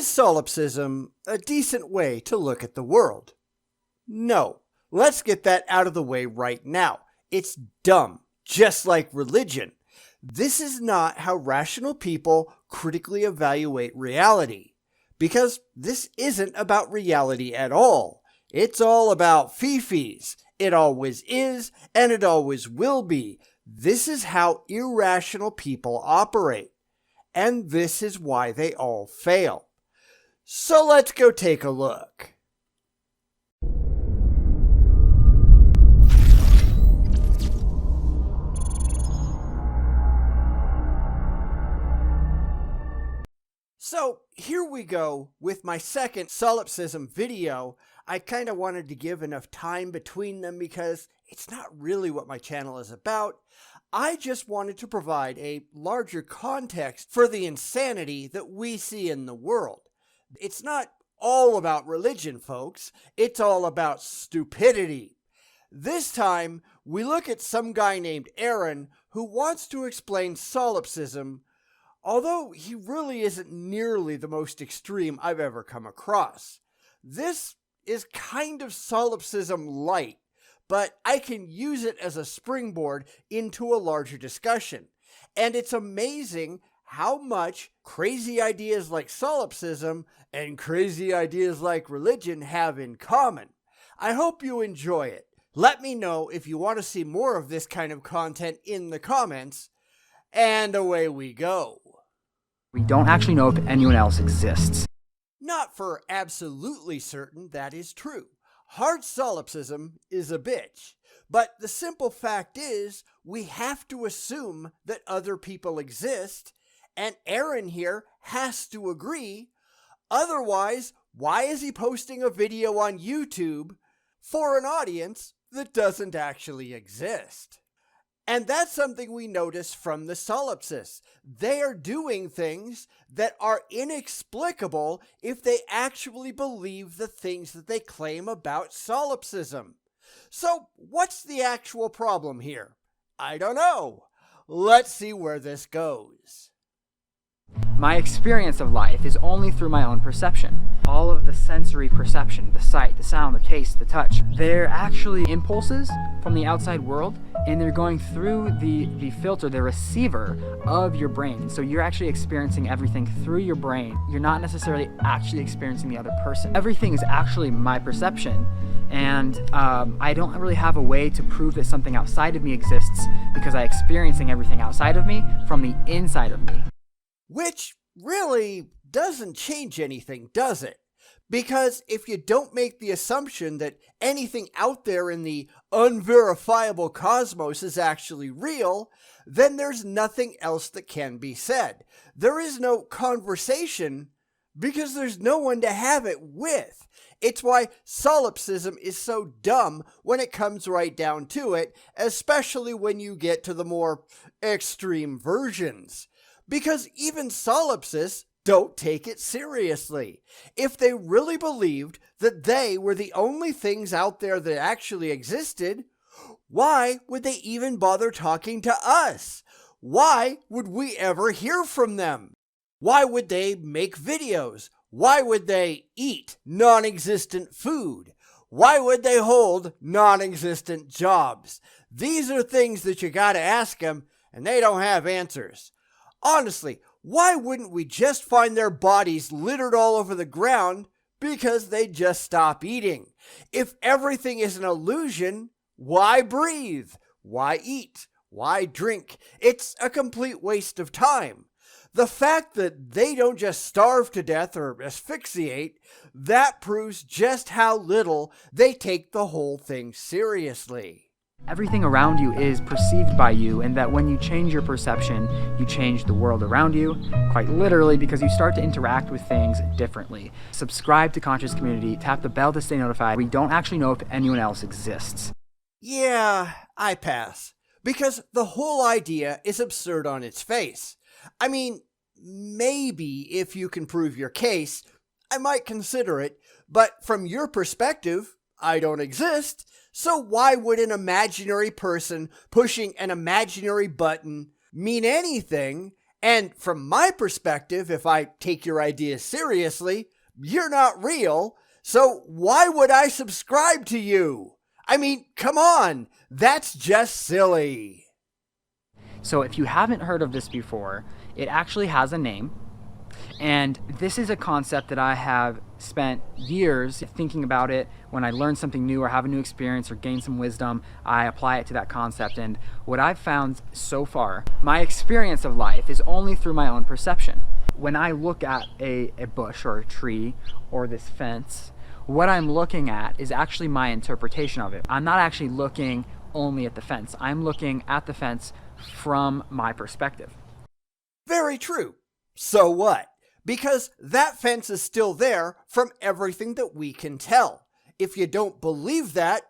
Is solipsism a decent way to look at the world? No. Let's get that out of the way right now. It's dumb, just like religion. This is not how rational people critically evaluate reality, because this isn't about reality at all. It's all about fifis. It always is, and it always will be. This is how irrational people operate, and this is why they all fail. So let's go take a look. So here we go with my second solipsism video. I kind of wanted to give enough time between them because it's not really what my channel is about. I just wanted to provide a larger context for the insanity that we see in the world. It's not all about religion, folks. It's all about stupidity. This time, we look at some guy named Aaron who wants to explain solipsism, although he really isn't nearly the most extreme I've ever come across. This is kind of solipsism light, but I can use it as a springboard into a larger discussion. And it's amazing how much crazy ideas like solipsism and crazy ideas like religion have in common. I hope you enjoy it. Let me know if you want to see more of this kind of content in the comments, and away we go. We don't actually know if anyone else exists. Not for absolutely certain that is true. Hard solipsism is a bitch. But the simple fact is, we have to assume that other people exist, and Aaron here has to agree. Otherwise, why is he posting a video on YouTube for an audience that doesn't actually exist? And that's something we notice from the solipsists. They are doing things that are inexplicable if they actually believe the things that they claim about solipsism. So what's the actual problem here? I don't know. Let's see where this goes. My experience of life is only through my own perception. All of the sensory perception, the sight, the sound, the taste, the touch, they're actually impulses from the outside world, and they're going through the filter, the receiver of your brain. So you're actually experiencing everything through your brain. You're not necessarily actually experiencing the other person. Everything is actually my perception, and I don't really have a way to prove that something outside of me exists because I'm experiencing everything outside of me from the inside of me. Which really doesn't change anything, does it? Because if you don't make the assumption that anything out there in the unverifiable cosmos is actually real, then there's nothing else that can be said. There is no conversation because there's no one to have it with. It's why solipsism is so dumb when it comes right down to it, especially when you get to the more extreme versions. Because even solipsists don't take it seriously. If they really believed that they were the only things out there that actually existed, why would they even bother talking to us? Why would we ever hear from them? Why would they make videos? Why would they eat non-existent food? Why would they hold non-existent jobs? These are things that you gotta ask them, and they don't have answers. Honestly, why wouldn't we just find their bodies littered all over the ground because they just stop eating? If everything is an illusion, why breathe? Why eat? Why drink? It's a complete waste of time. The fact that they don't just starve to death or asphyxiate, that proves just how little they take the whole thing seriously. Everything around you is perceived by you, and that when you change your perception, you change the world around you, quite literally, because you start to interact with things differently. Subscribe to Conscious Community, tap the bell to stay notified. We don't actually know if anyone else exists. Yeah, I pass. Because the whole idea is absurd on its face. I mean, maybe if you can prove your case, I might consider it, but from your perspective, I don't exist. So why would an imaginary person pushing an imaginary button mean anything And from my perspective, if I take your ideas seriously, you're not real, so why would I subscribe to you? I mean, come on, that's just silly. So if you haven't heard of this before, it actually has a name. And this is a concept that I have spent years thinking about it. When I learn something new or have a new experience or gain some wisdom, I apply it to that concept. And what I've found so far, my experience of life is only through my own perception. When I look at a bush or a tree or this fence, what I'm looking at is actually my interpretation of it. I'm not actually looking only at the fence. I'm looking at the fence from my perspective. Very true. So what? Because that fence is still there from everything that we can tell. If you don't believe that,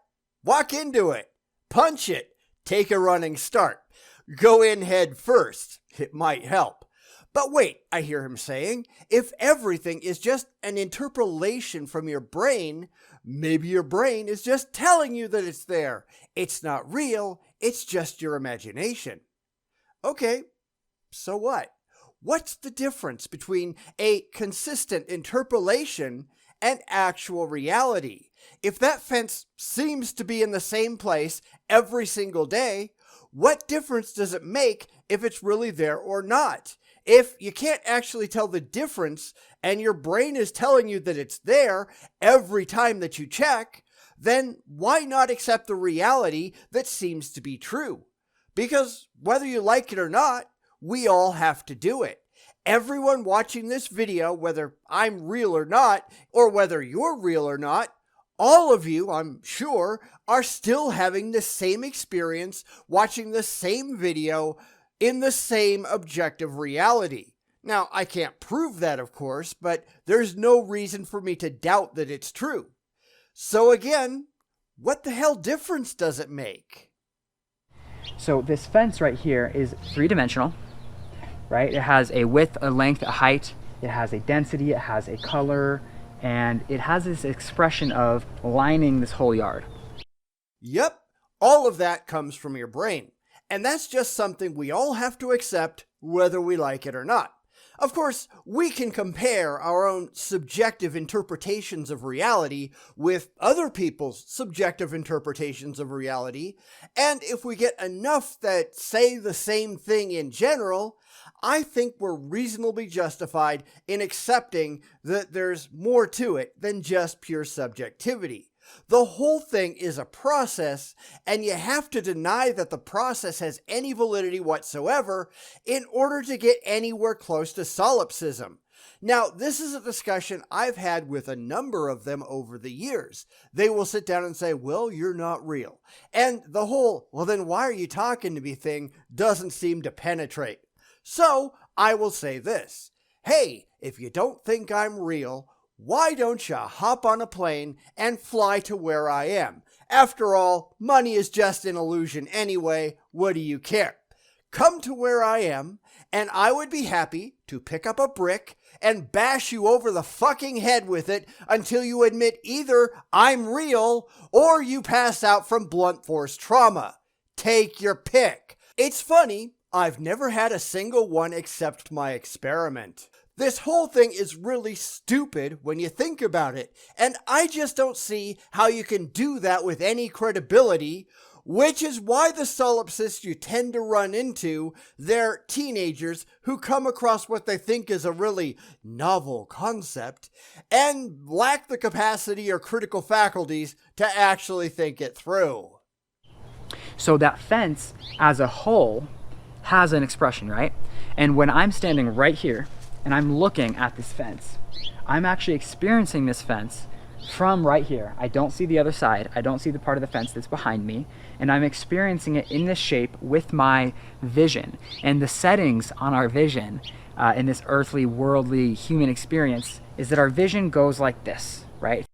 walk into it, punch it, take a running start. Go in head first. It might help. But wait, I hear him saying, if everything is just an interpolation from your brain, maybe your brain is just telling you that it's there. It's not real, it's just your imagination. Okay, so what? What's the difference between a consistent interpolation and actual reality? If that fence seems to be in the same place every single day, what difference does it make if it's really there or not? If you can't actually tell the difference and your brain is telling you that it's there every time that you check, then why not accept the reality that seems to be true? Because whether you like it or not, we all have to do it. Everyone watching this video, whether I'm real or not, or whether you're real or not, all of you, I'm sure, are still having the same experience, watching the same video, in the same objective reality. Now, I can't prove that, of course, but there's no reason for me to doubt that it's true. So again, what the hell difference does it make? So this fence right here is three-dimensional, right? It has a width, a length, a height, it has a density, it has a color, and it has this expression of lining this whole yard. Yep, all of that comes from your brain. And that's just something we all have to accept, whether we like it or not. Of course, we can compare our own subjective interpretations of reality with other people's subjective interpretations of reality, and if we get enough that say the same thing in general, I think we're reasonably justified in accepting that there's more to it than just pure subjectivity. The whole thing is a process, and you have to deny that the process has any validity whatsoever in order to get anywhere close to solipsism. Now, this is a discussion I've had with a number of them over the years. They will sit down and say, well, you're not real. And the whole, well, then why are you talking to me thing doesn't seem to penetrate. So, I will say this. Hey, if you don't think I'm real, why don't you hop on a plane and fly to where I am? After all, money is just an illusion anyway. What do you care? Come to where I am, and I would be happy to pick up a brick and bash you over the fucking head with it until you admit either I'm real or you pass out from blunt force trauma. Take your pick. It's funny, I've never had a single one accept my experiment. This whole thing is really stupid when you think about it, and I just don't see how you can do that with any credibility, which is why the solipsists you tend to run into, they're teenagers who come across what they think is a really novel concept and lack the capacity or critical faculties to actually think it through. So that fence as a whole has an expression, right? And when I'm standing right here and I'm looking at this fence, I'm actually experiencing this fence from right here. I don't see the other side. I don't see the part of the fence that's behind me, and I'm experiencing it in this shape with my vision. And the settings on our vision in this earthly, worldly, human experience is that our vision goes like this, right?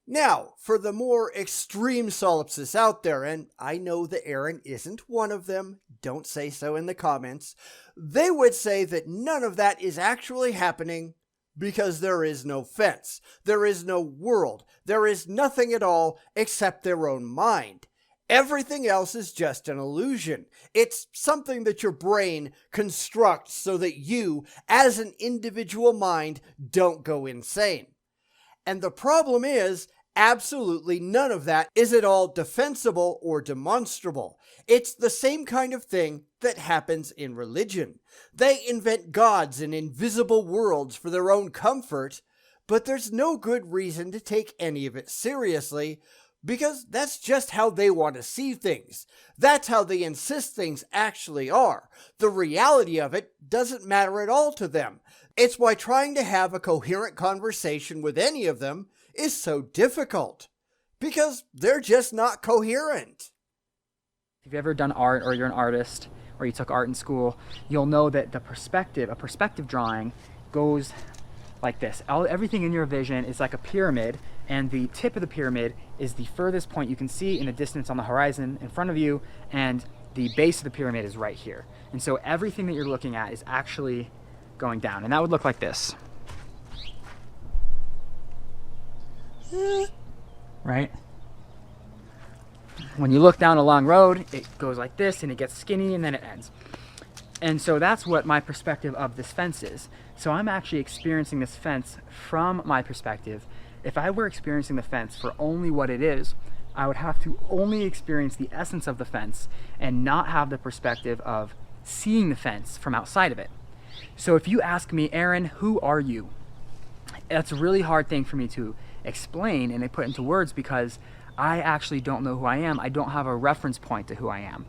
Now, for the more extreme solipsists out there, and I know that Aaron isn't one of them, don't say so in the comments, they would say that none of that is actually happening because there is no fence, there is no world, there is nothing at all except their own mind. Everything else is just an illusion. It's something that your brain constructs so that you, as an individual mind, don't go insane. And the problem is, absolutely none of that is at all defensible or demonstrable. It's the same kind of thing that happens in religion. They invent gods and invisible worlds for their own comfort, but there's no good reason to take any of it seriously, because that's just how they want to see things. That's how they insist things actually are. The reality of it doesn't matter at all to them. It's why trying to have a coherent conversation with any of them is so difficult, because they're just not coherent. If you've ever done art, or you're an artist, or you took art in school, you'll know that a perspective drawing goes like this. Everything in your vision is like a pyramid, and the tip of the pyramid is the furthest point you can see in the distance on the horizon in front of you, and the base of the pyramid is right here. And so everything that you're looking at is actually going down, and that would look like this. Right? When you look down a long road, it goes like this, and it gets skinny, and then it ends. And so that's what my perspective of this fence is. So I'm actually experiencing this fence from my perspective. If I were experiencing the fence for only what it is, I would have to only experience the essence of the fence and not have the perspective of seeing the fence from outside of it. So if you ask me, Aaron, who are you? That's a really hard thing for me to explain and put into words, because I actually don't know who I am. I don't have a reference point to who I am.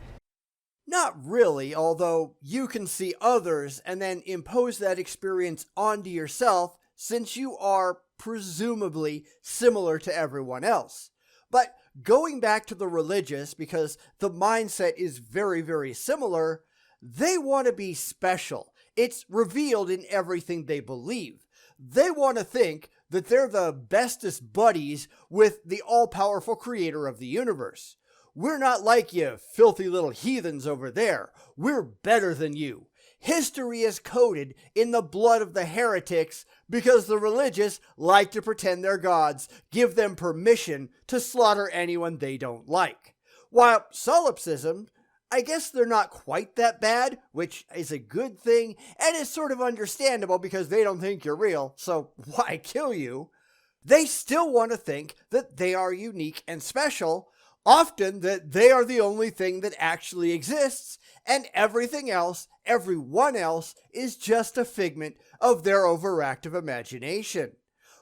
Not really, although you can see others and then impose that experience onto yourself, since you are presumably similar to everyone else. But going back to the religious, because the mindset is very, very similar, they want to be special. It's revealed in everything they believe. They want to think that they're the bestest buddies with the all-powerful creator of the universe. We're not like you filthy little heathens over there. We're better than you. History is coded in the blood of the heretics because the religious like to pretend they're gods, give them permission to slaughter anyone they don't like. While solipsism, I guess they're not quite that bad, which is a good thing, and is sort of understandable because they don't think you're real, so why kill you? They still want to think that they are unique and special, often that they are the only thing that actually exists, and everything else, everyone else, is just a figment of their overactive imagination.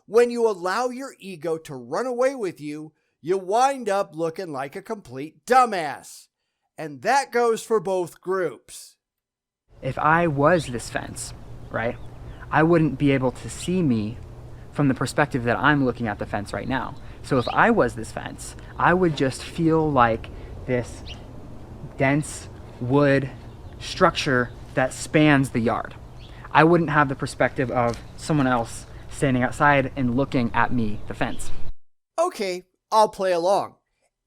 When you allow your ego to run away with you, you wind up looking like a complete dumbass. And that goes for both groups. If I was this fence, right, I wouldn't be able to see me from the perspective that I'm looking at the fence right now. So if I was this fence, I would just feel like this dense wood structure that spans the yard. I wouldn't have the perspective of someone else standing outside and looking at me, the fence. Okay, I'll play along.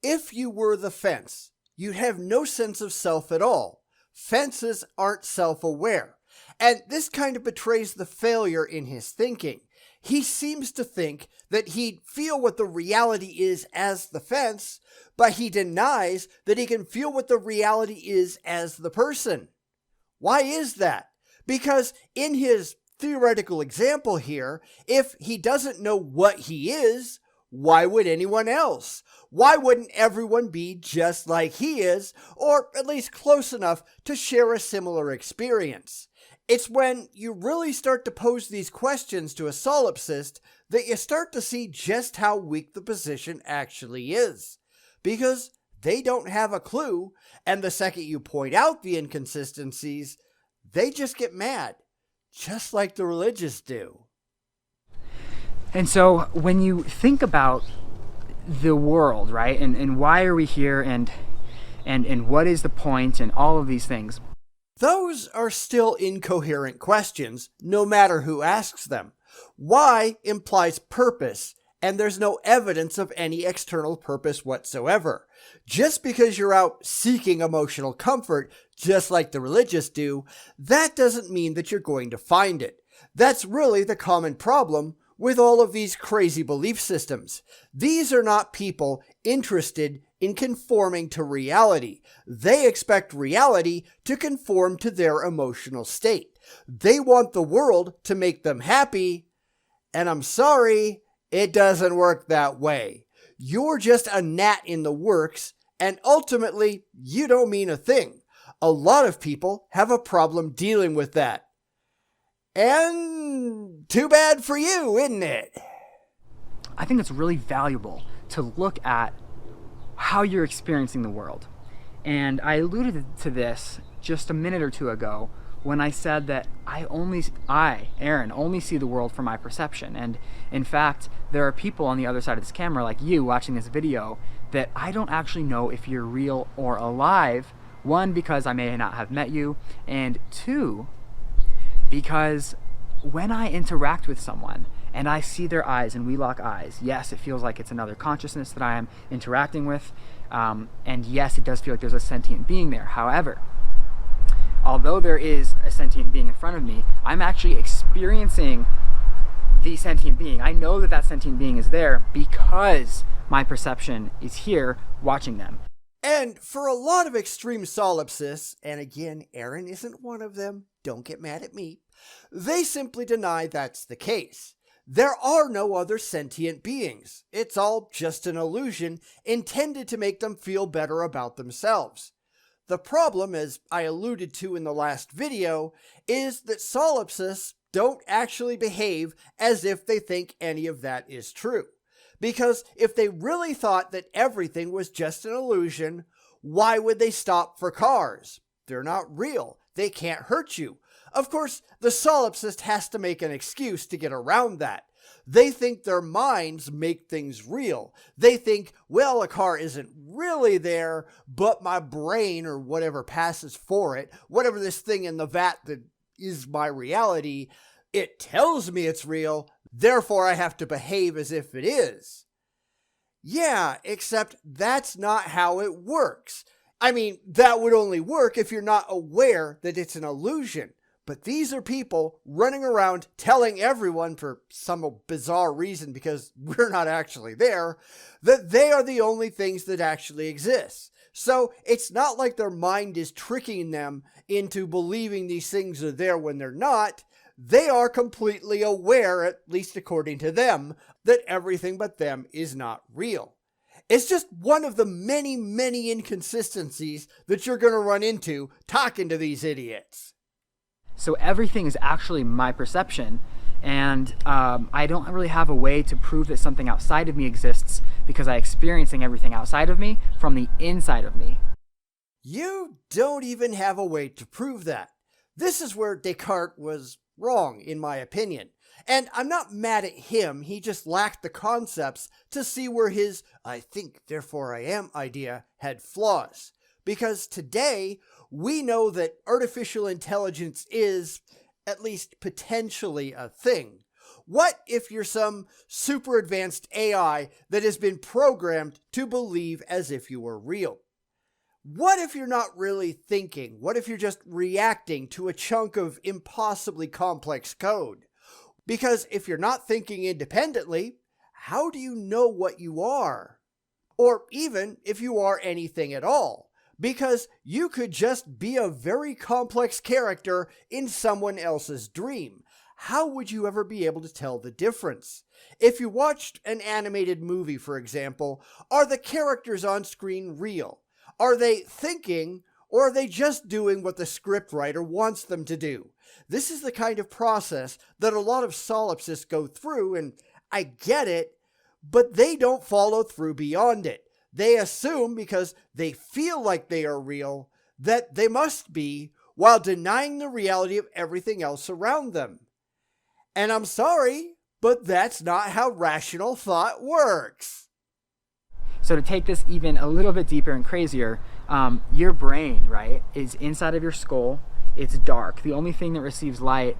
If you were the fence, you'd have no sense of self at all. Fences aren't self-aware. And this kind of betrays the failure in his thinking. He seems to think that he'd feel what the reality is as the fence, but he denies that he can feel what the reality is as the person. Why is that? Because in his theoretical example here, if he doesn't know what he is, why would anyone else? Why wouldn't everyone be just like he is, or at least close enough to share a similar experience? It's when you really start to pose these questions to a solipsist that you start to see just how weak the position actually is. Because they don't have a clue, and the second you point out the inconsistencies, they just get mad, just like the religious do. And so when you think about the world, right, and why are we here, and what is the point, and all of these things, those are still incoherent questions, no matter who asks them. Why implies purpose, and there's no evidence of any external purpose whatsoever. Just because you're out seeking emotional comfort, just like the religious do, that doesn't mean that you're going to find it. That's really the common problem with all of these crazy belief systems. These are not people interested in conforming to reality. They expect reality to conform to their emotional state. They want the world to make them happy, and I'm sorry, it doesn't work that way. You're just a gnat in the works, and ultimately, you don't mean a thing. A lot of people have a problem dealing with that. And too bad for you, isn't it? I think it's really valuable to look at how you're experiencing the world. And I alluded to this just a minute or two ago when I said that I, Aaron, only see the world from my perception. And in fact, there are people on the other side of this camera, like you watching this video, that I don't actually know if you're real or alive. One, because I may not have met you, and two, because when I interact with someone and I see their eyes and we lock eyes, yes, it feels like it's another consciousness that I am interacting with, and yes, it does feel like there's a sentient being there. However, although there is a sentient being in front of me, I'm actually experiencing the sentient being. I know that that sentient being is there because my perception is here watching them. And for a lot of extreme solipsists, and again, Aaron isn't one of them, don't get mad at me, they simply deny that's the case. There are no other sentient beings. It's all just an illusion intended to make them feel better about themselves. The problem, as I alluded to in the last video, is that solipsists don't actually behave as if they think any of that is true. Because if they really thought that everything was just an illusion, why would they stop for cars? They're not real. They can't hurt you. Of course, the solipsist has to make an excuse to get around that. They think their minds make things real. They think, well, a car isn't really there, but my brain or whatever passes for it, whatever this thing in the vat that is my reality, it tells me it's real, therefore I have to behave as if it is. Yeah, except that's not how it works. I mean, that would only work if you're not aware that it's an illusion. But these are people running around telling everyone, for some bizarre reason because we're not actually there, that they are the only things that actually exist. So it's not like their mind is tricking them into believing these things are there when they're not. They are completely aware, at least according to them, that everything but them is not real. It's just one of the many, many inconsistencies that you're going to run into talking to these idiots. So everything is actually my perception, and I don't really have a way to prove that something outside of me exists because I'm experiencing everything outside of me from the inside of me. You don't even have a way to prove that. This is where Descartes was wrong, in my opinion. And I'm not mad at him, he just lacked the concepts to see where his "I think, therefore I am" idea had flaws. Because today, we know that artificial intelligence is, at least potentially, a thing. What if you're some super advanced AI that has been programmed to believe as if you were real? What if you're not really thinking? What if you're just reacting to a chunk of impossibly complex code? Because if you're not thinking independently, how do you know what you are? Or even if you are anything at all? Because you could just be a very complex character in someone else's dream. How would you ever be able to tell the difference? If you watched an animated movie, for example, are the characters on screen real? Are they thinking, or are they just doing what the scriptwriter wants them to do? This is the kind of process that a lot of solipsists go through, and I get it, but they don't follow through beyond it. They assume because they feel like they are real, that they must be, while denying the reality of everything else around them. And I'm sorry, but that's not how rational thought works. So to take this even a little bit deeper and crazier, your brain, right, is inside of your skull. It's dark. The only thing that receives light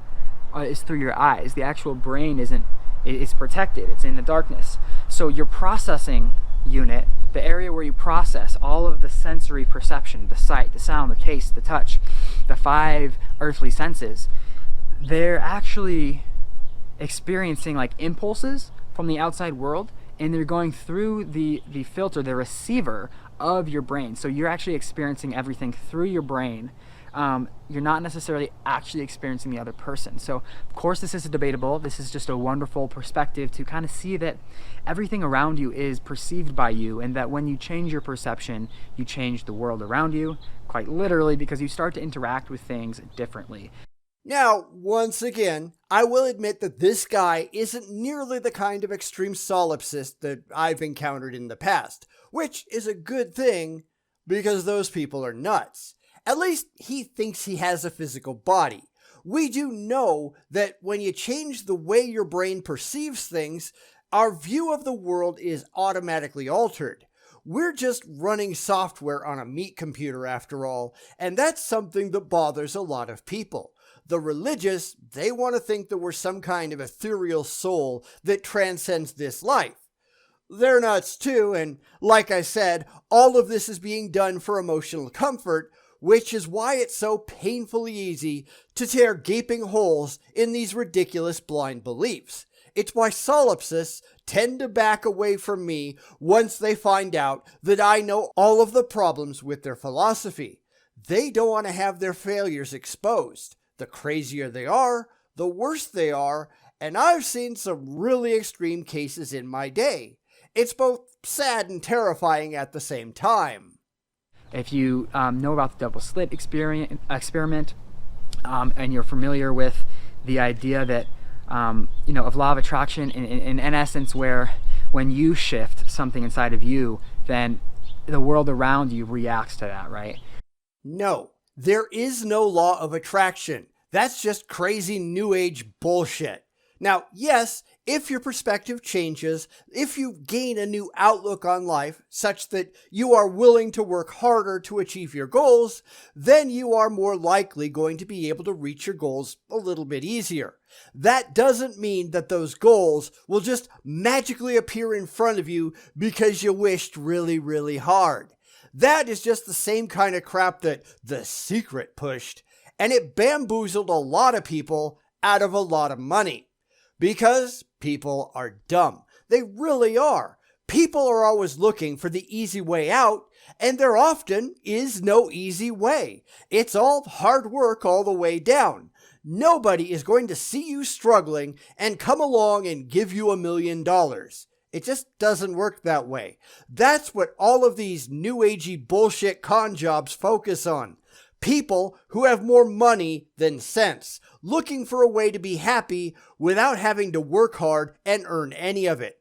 is through your eyes. The actual brain is protected. It's in the darkness. So your processing unit, the area where you process all of the sensory perception, the sight, the sound, the taste, the touch, the 5 earthly senses, they're actually experiencing like impulses from the outside world, and they're going through the filter, the receiver of your brain. So you're actually experiencing everything through your brain. You're not necessarily actually experiencing the other person. So of course this is debatable. This is just a wonderful perspective to kind of see that everything around you is perceived by you, and that when you change your perception, you change the world around you, quite literally, because you start to interact with things differently. Now, once again, I will admit that this guy isn't nearly the kind of extreme solipsist that I've encountered in the past, which is a good thing because those people are nuts. At least he thinks he has a physical body. We do know that when you change the way your brain perceives things, our view of the world is automatically altered. We're just running software on a meat computer after all, and that's something that bothers a lot of people. The religious, they want to think that we're some kind of ethereal soul that transcends this life. They're nuts too, and like I said, all of this is being done for emotional comfort, which is why it's so painfully easy to tear gaping holes in these ridiculous blind beliefs. It's why solipsists tend to back away from me once they find out that I know all of the problems with their philosophy. They don't want to have their failures exposed. The crazier they are, the worse they are, and I've seen some really extreme cases in my day. It's both sad and terrifying at the same time. If you know about the double slit experiment, and you're familiar with the idea that, of law of attraction, in essence, where when you shift something inside of you, then the world around you reacts to that, right? No, there is no law of attraction. That's just crazy New Age bullshit. Now, yes, if your perspective changes, if you gain a new outlook on life such that you are willing to work harder to achieve your goals, then you are more likely going to be able to reach your goals a little bit easier. That doesn't mean that those goals will just magically appear in front of you because you wished really, really hard. That is just the same kind of crap that The Secret pushed, and it bamboozled a lot of people out of a lot of money. Because people are dumb. They really are. People are always looking for the easy way out, and there often is no easy way. It's all hard work all the way down. Nobody is going to see you struggling and come along and give you $1 million. It just doesn't work that way. That's what all of these new agey bullshit con jobs focus on. People who have more money than sense, looking for a way to be happy without having to work hard and earn any of it.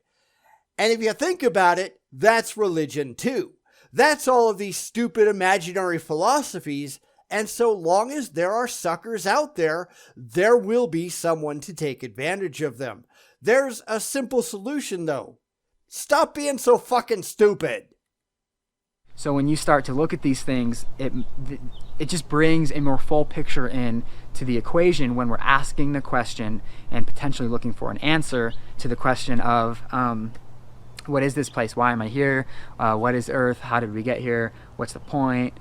And if you think about it, that's religion too. That's all of these stupid imaginary philosophies, and so long as there are suckers out there, there will be someone to take advantage of them. There's a simple solution though. Stop being so fucking stupid. So when you start to look at these things, it just brings a more full picture in to the equation when we're asking the question and potentially looking for an answer to the question of what is this place? Why am I here? What is Earth? How did we get here? What's the point?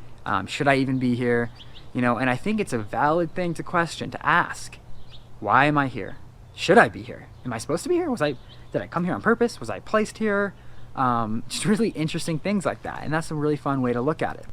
Should I even be here? And I think it's a valid thing to question, to ask. Why am I here? Should I be here? Am I supposed to be here? Did I come here on purpose? Was I placed here? Just really interesting things like that, and that's a really fun way to look at it.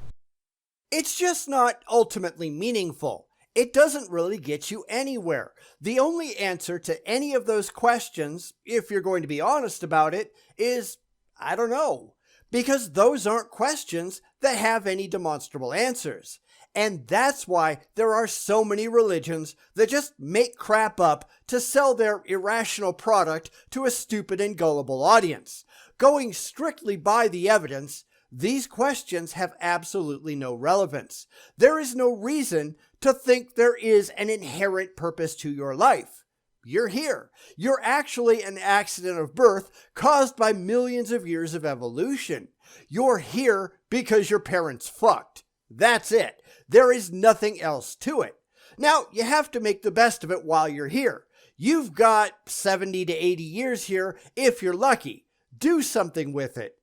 It's just not ultimately meaningful. It doesn't really get you anywhere. The only answer to any of those questions, if you're going to be honest about it, is, I don't know. Because those aren't questions that have any demonstrable answers. And that's why there are so many religions that just make crap up to sell their irrational product to a stupid and gullible audience. Going strictly by the evidence, these questions have absolutely no relevance. There is no reason to think there is an inherent purpose to your life. You're here. You're actually an accident of birth caused by millions of years of evolution. You're here because your parents fucked. That's it. There is nothing else to it. Now, you have to make the best of it while you're here. You've got 70 to 80 years here if you're lucky. Do something with it.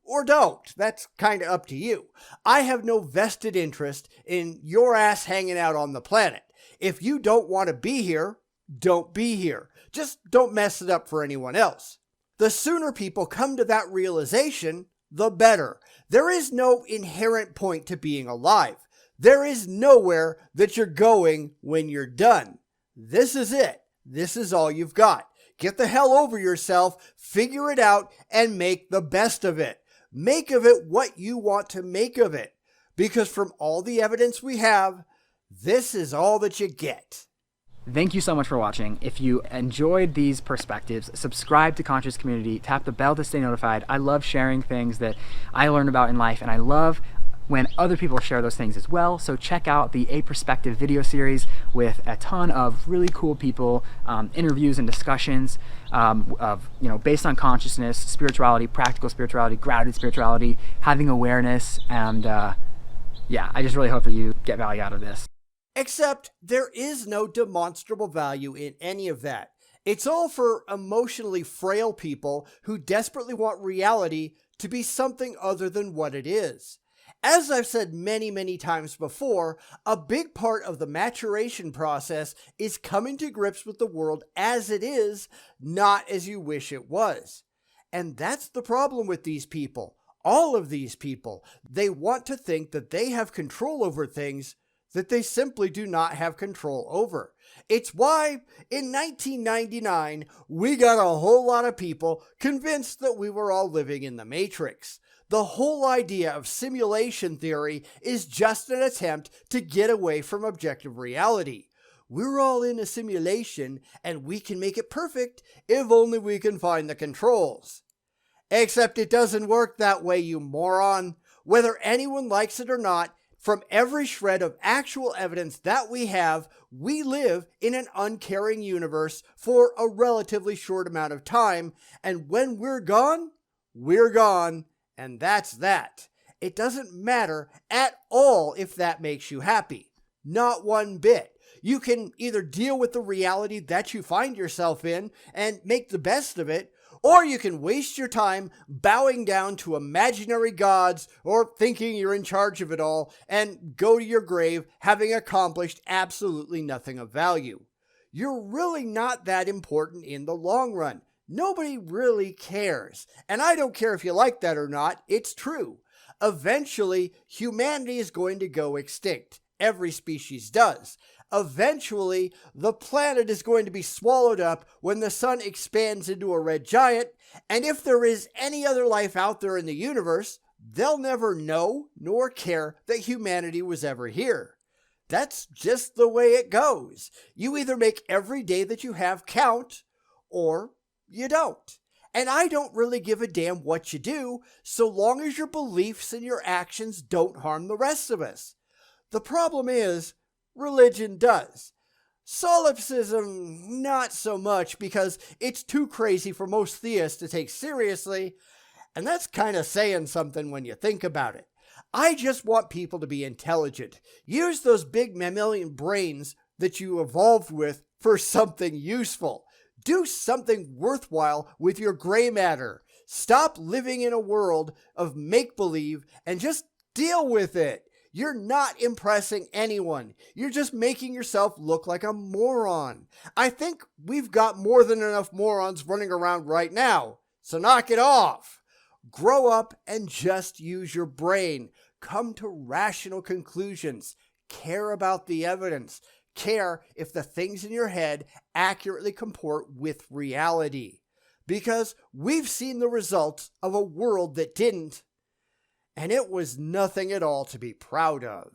Or don't. That's kind of up to you. I have no vested interest in your ass hanging out on the planet. If you don't want to be here, don't be here. Just don't mess it up for anyone else. The sooner people come to that realization, the better. There is no inherent point to being alive. There is nowhere that you're going when you're done. This is it. This is all you've got. Get the hell over yourself, figure it out, and make the best of it. Make of it what you want to make of it. Because from all the evidence we have, this is all that you get. Thank you so much for watching. If you enjoyed these perspectives, subscribe to Conscious Community, tap the bell to stay notified. I love sharing things that I learn about in life, and I love when other people share those things as well. So check out the A Perspective video series with a ton of really cool people, interviews and discussions of, based on consciousness, spirituality, practical spirituality, grounded spirituality, having awareness, and yeah, I just really hope that you get value out of this. Except there is no demonstrable value in any of that. It's all for emotionally frail people who desperately want reality to be something other than what it is. As I've said many, many times before, a big part of the maturation process is coming to grips with the world as it is, not as you wish it was. And that's the problem with these people. All of these people. They want to think that they have control over things that they simply do not have control over. It's why, in 1999, we got a whole lot of people convinced that we were all living in the Matrix. The whole idea of simulation theory is just an attempt to get away from objective reality. We're all in a simulation, and we can make it perfect if only we can find the controls. Except it doesn't work that way, you moron. Whether anyone likes it or not, from every shred of actual evidence that we have, we live in an uncaring universe for a relatively short amount of time, and when we're gone, and that's that. It doesn't matter at all if that makes you happy. Not one bit. You can either deal with the reality that you find yourself in and make the best of it, or you can waste your time bowing down to imaginary gods or thinking you're in charge of it all and go to your grave having accomplished absolutely nothing of value. You're really not that important in the long run. Nobody really cares. And I don't care if you like that or not, it's true. Eventually, humanity is going to go extinct. Every species does. Eventually, the planet is going to be swallowed up when the sun expands into a red giant, and if there is any other life out there in the universe, they'll never know nor care that humanity was ever here. That's just the way it goes. You either make every day that you have count, or you don't. And I don't really give a damn what you do, so long as your beliefs and your actions don't harm the rest of us. The problem is, religion does. Solipsism, not so much, because it's too crazy for most theists to take seriously, and that's kind of saying something when you think about it. I just want people to be intelligent. Use those big mammalian brains that you evolved with for something useful. Do something worthwhile with your gray matter. Stop living in a world of make-believe and just deal with it. You're not impressing anyone. You're just making yourself look like a moron. I think we've got more than enough morons running around right now, so knock it off. Grow up and just use your brain. Come to rational conclusions. Care about the evidence. Care if the things in your head accurately comport with reality. Because we've seen the results of a world that didn't, and it was nothing at all to be proud of.